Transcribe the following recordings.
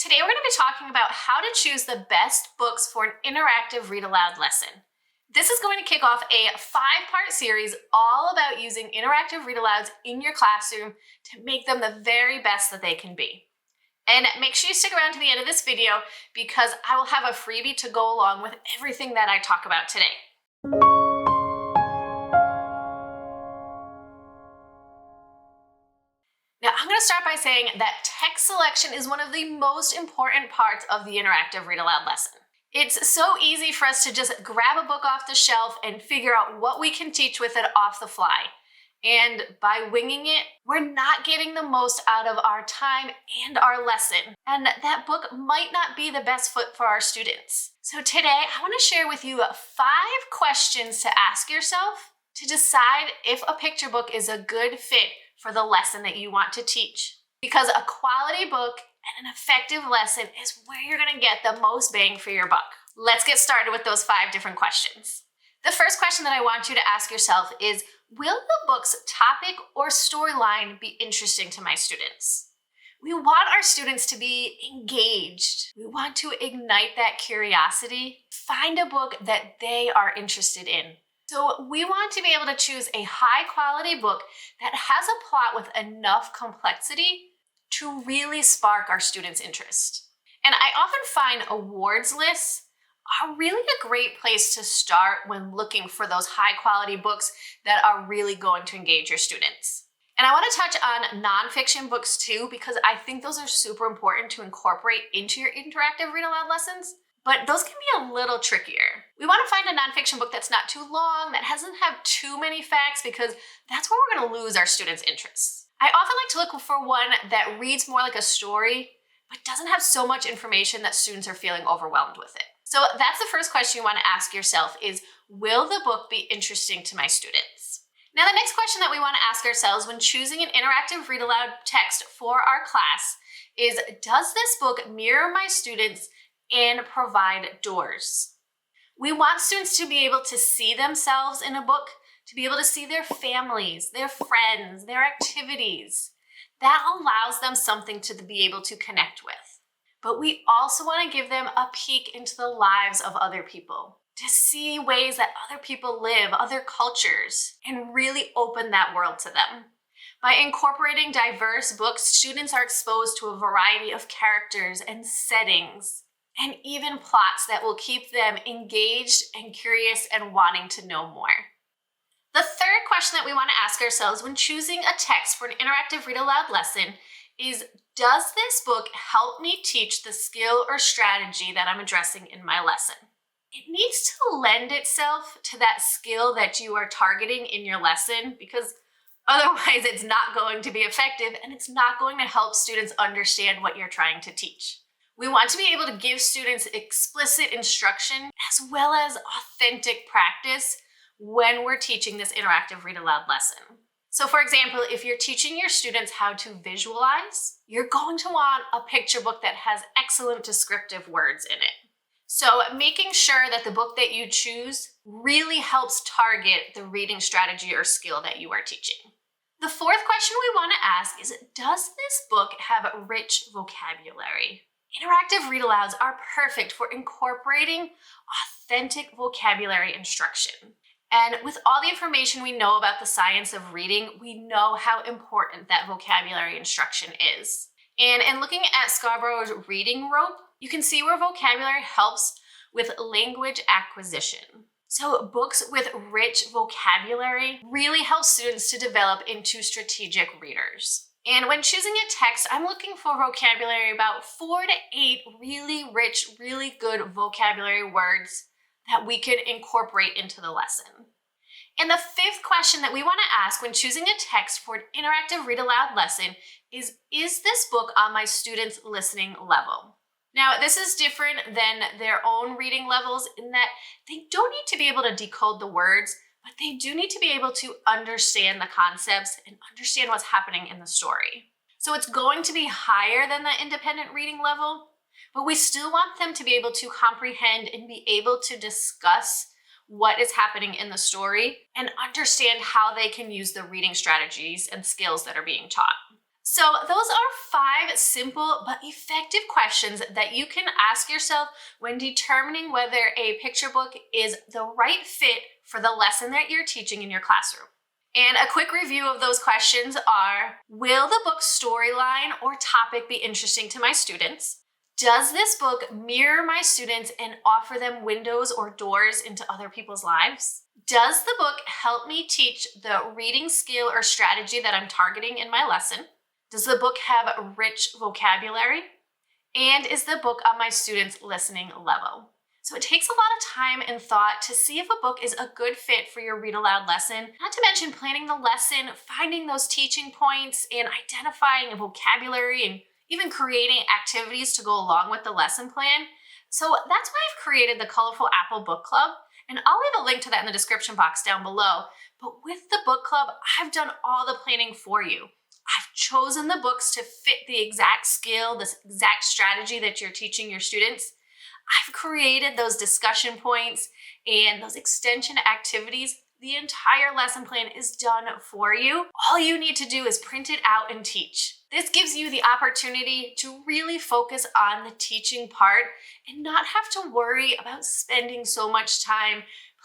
Today we're going to be talking about how to choose the best books for an interactive read aloud lesson. This is going to kick off a 5-part series all about using interactive read alouds in your classroom to make them the very best that they can be. And make sure you stick around to the end of this video because I will have a freebie to go along with everything that I talk about today. Now, I'm going to start by saying that text selection is one of the most important parts of the interactive read aloud lesson. It's so easy for us to just grab a book off the shelf and figure out what we can teach with it off the fly. And by winging it, we're not getting the most out of our time and our lesson. And that book might not be the best fit for our students. So today, I want to share with you 5 questions to ask yourself to decide if a picture book is a good fit for the lesson that you want to teach. Because a quality book and an effective lesson is where you're going to get the most bang for your buck. Let's get started with those 5 different questions. The first question that I want you to ask yourself is, will the book's topic or storyline be interesting to my students? We want our students to be engaged. We want to ignite that curiosity. Find a book that they are interested in. So we want to be able to choose a high quality book that has a plot with enough complexity to really spark our students' interest. And I often find awards lists are really a great place to start when looking for those high quality books that are really going to engage your students. And I want to touch on nonfiction books too, because I think those are super important to incorporate into your interactive read aloud lessons. But those can be a little trickier. We want to find a nonfiction book that's not too long, that doesn't have too many facts, because that's where we're going to lose our students' interests. I often like to look for one that reads more like a story, but doesn't have so much information that students are feeling overwhelmed with it. So that's the first question you want to ask yourself is, will the book be interesting to my students? Now, the next question that we want to ask ourselves when choosing an interactive read aloud text for our class is, does this book mirror my students and provide doors? We want students to be able to see themselves in a book, to be able to see their families, their friends, their activities. That allows them something to be able to connect with. But we also want to give them a peek into the lives of other people, to see ways that other people live, other cultures, and really open that world to them. By incorporating diverse books, students are exposed to a variety of characters and settings, and even plots that will keep them engaged and curious and wanting to know more. The third question that we want to ask ourselves when choosing a text for an interactive read aloud lesson is, does this book help me teach the skill or strategy that I'm addressing in my lesson? It needs to lend itself to that skill that you are targeting in your lesson, because otherwise it's not going to be effective and it's not going to help students understand what you're trying to teach. We want to be able to give students explicit instruction as well as authentic practice when we're teaching this interactive read aloud lesson. So for example, if you're teaching your students how to visualize, you're going to want a picture book that has excellent descriptive words in it. So making sure that the book that you choose really helps target the reading strategy or skill that you are teaching. The fourth question we want to ask is, does this book have rich vocabulary? Interactive read alouds are perfect for incorporating authentic vocabulary instruction. And with all the information we know about the science of reading, we know how important that vocabulary instruction is. And in looking at Scarborough's reading rope, you can see where vocabulary helps with language acquisition. So books with rich vocabulary really help students to develop into strategic readers. And when choosing a text, I'm looking for vocabulary about 4 to 8 really rich, really good vocabulary words that we could incorporate into the lesson. And the fifth question that we want to ask when choosing a text for an interactive read aloud lesson is this book on my students' listening level? Now, this is different than their own reading levels in that they don't need to be able to decode the words, but they do need to be able to understand the concepts and understand what's happening in the story. So it's going to be higher than the independent reading level, but we still want them to be able to comprehend and be able to discuss what is happening in the story and understand how they can use the reading strategies and skills that are being taught. So those are 5 simple but effective questions that you can ask yourself when determining whether a picture book is the right fit for the lesson that you're teaching in your classroom. And a quick review of those questions are, will the book's storyline or topic be interesting to my students? Does this book mirror my students and offer them windows or doors into other people's lives? Does the book help me teach the reading skill or strategy that I'm targeting in my lesson? Does the book have rich vocabulary? And is the book on my students' listening level? So it takes a lot of time and thought to see if a book is a good fit for your read aloud lesson, not to mention planning the lesson, finding those teaching points, and identifying a vocabulary, and even creating activities to go along with the lesson plan. So that's why I've created the Colorful Apple Book Club, and I'll leave a link to that in the description box down below. But with the book club, I've done all the planning for you. I've chosen the books to fit the exact skill, the exact strategy that you're teaching your students. I've created those discussion points and those extension activities. The entire lesson plan is done for you. All you need to do is print it out and teach. This gives you the opportunity to really focus on the teaching part and not have to worry about spending so much time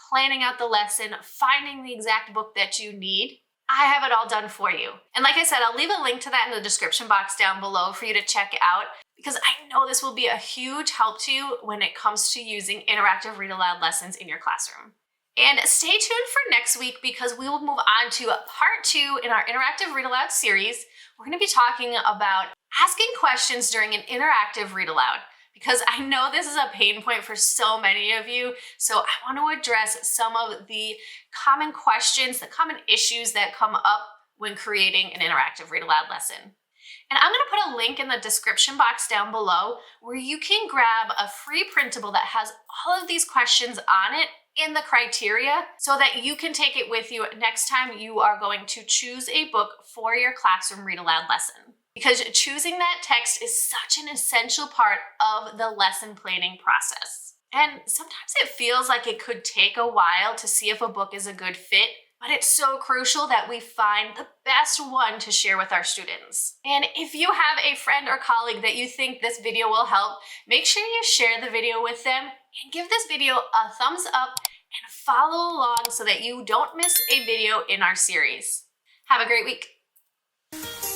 planning out the lesson, finding the exact book that you need. I have it all done for you. And like I said, I'll leave a link to that in the description box down below for you to check out, because I know this will be a huge help to you when it comes to using interactive read aloud lessons in your classroom. And stay tuned for next week, because we will move on to part 2 in our interactive read aloud series. We're going to be talking about asking questions during an interactive read aloud, because I know this is a pain point for so many of you. So I want to address some of the common questions, the common issues that come up when creating an interactive read aloud lesson. And I'm going to put a link in the description box down below where you can grab a free printable that has all of these questions on it and the criteria, so that you can take it with you next time you are going to choose a book for your classroom read aloud lesson. Because choosing that text is such an essential part of the lesson planning process. And sometimes it feels like it could take a while to see if a book is a good fit, but it's so crucial that we find the best one to share with our students. And if you have a friend or colleague that you think this video will help, make sure you share the video with them and give this video a thumbs up and follow along so that you don't miss a video in our series. Have a great week.